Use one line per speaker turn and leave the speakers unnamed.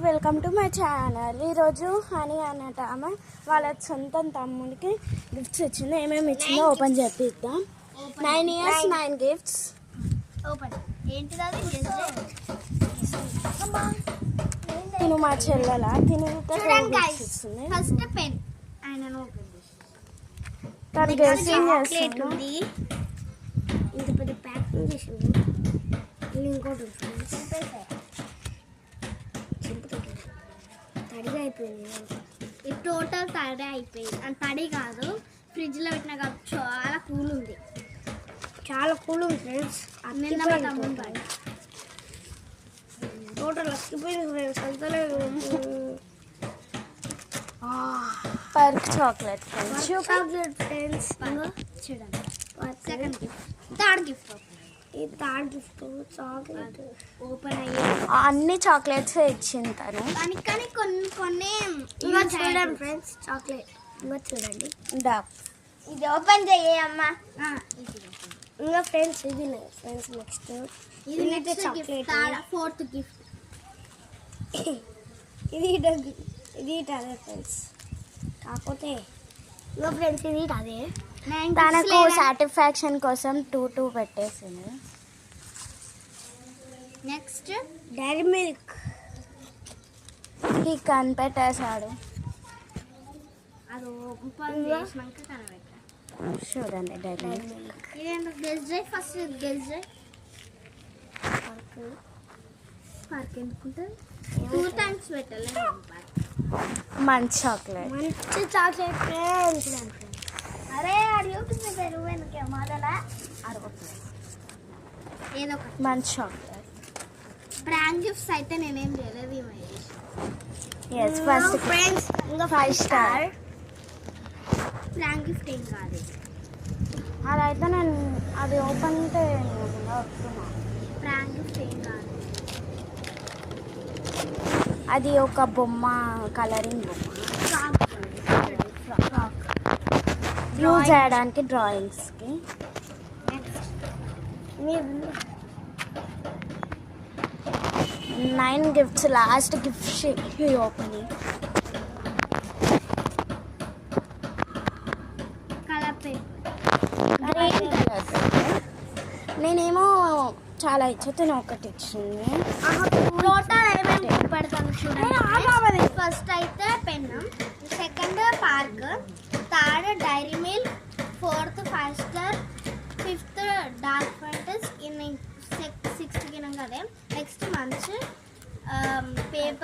Welcome to my channel. ఈరోజు honey అన్నట ఆమె వాళ్ళ సొంత తమ్ముడికి గిఫ్ట్స్ ఇచ్చింది. ఏమేమి ఇచ్చిందో ఓపెన్ చేపిద్దాం. 9 years 9 gifts. తిను మా చెల్లెల తిను ఇస్తుంది.
ఫస్ట్ పెన్
తను గెస్సింగ్ చేస్తుంది.
ఇంత పెద్ద ప్యాకింగ్ చేసింది. ఇంకోటి తడిగా అయిపోయింది. ఇది టోటల్ తడి అయిపోయింది. అండ్ తడి కాదు, ఫ్రిడ్జ్లో పెట్టిన కాబట్టి చాలా కూల్ ఉంది. చాలా కూల్ ఉంది ఫ్రెండ్స్. టోటల్ అక్కిపోయింది ఫ్రెండ్స్. అంతలేదు
పర్క్ చాక్లెట్
చాక్లెట్ ఫ్రెండ్స్. చూడండి సెకండ్ గిఫ్ట్, థర్డ్ గిఫ్ట్. ఈ థర్డ్ గిఫ్ట్ చాక్లెట్ ఓపెన్ అయ్యి
అన్ని చాక్లెట్స్ ఇచ్చింది తను.
కానీ కొన్ని ఇంకా చూడండి ఫ్రెండ్స్. చాక్లెట్ ఇంకా చూడండి. ఇది ఓపెన్ చేయమ్మా. ఇంకా ఫ్రెండ్స్ ఇది ఫ్రెండ్స్ నెక్స్ట్ ఇది చాక్లెట్. ఫోర్త్ గిఫ్ట్ ఇది అదే ఫ్రెండ్స్. కాకపోతే ఇంకా ఫ్రెండ్స్ ఇది అదే
తనకు సాటిస్ఫాక్షన్ కోసం 2 పెట్టేసింది.
Next Dairy Milk.
ఈ కనిపెట్టేశాడు.
అది ఓపెన్ చేసినాక కనిపెట్టా.
చూడండి డైరీ మిల్క్.
ఇదేంటో గెస్ చేయి. ఫస్ట్ గెస్ చేయి. పార్క్ ఎందుకుంటుంది? 2 times పెట్టాలి.
మంచి చాక్లెట్.
మంచి చాక్లెట్ ఫ్రెండ్స్. అరే అడుగుతుంది పెరుగు వెనక మొదల అడుగుతుంది ఏదో ఒకటి.
మంచి చాక్లెట్.
ప్రాంక్ గిఫ్ట్స్ అయితే నేనేం చేయలేదు.
ఎస్ ఫస్ట్
ఫ్రెండ్స్ ఇంకా
5 star.
ప్రాంక్ గిఫ్ట్ ఏం కాదు.
అదైతే నేను అది ఓపెన్ వస్తున్నా.
ప్రాంక్ గిఫ్ట్ ఏం కాదు.
అది ఒక బొమ్మ, కలరింగ్ బొమ్మ యూజ్ చేయడానికి డ్రాయింగ్స్కి. 9 gifts. Last gift opening.
Colour paper
green colour. నేనేమో చాలా ఇచ్చిన ఒకటి ఇచ్చింది.
టోటల్ ఏమేమి పెడతాను చూడండి. ఫస్ట్ అయితే pen, second Perk, third dairy milk, fourth 5 star, fifth dark fantasy, 6th కింద అదే. నెక్స్ట్ మంచి పేపర్.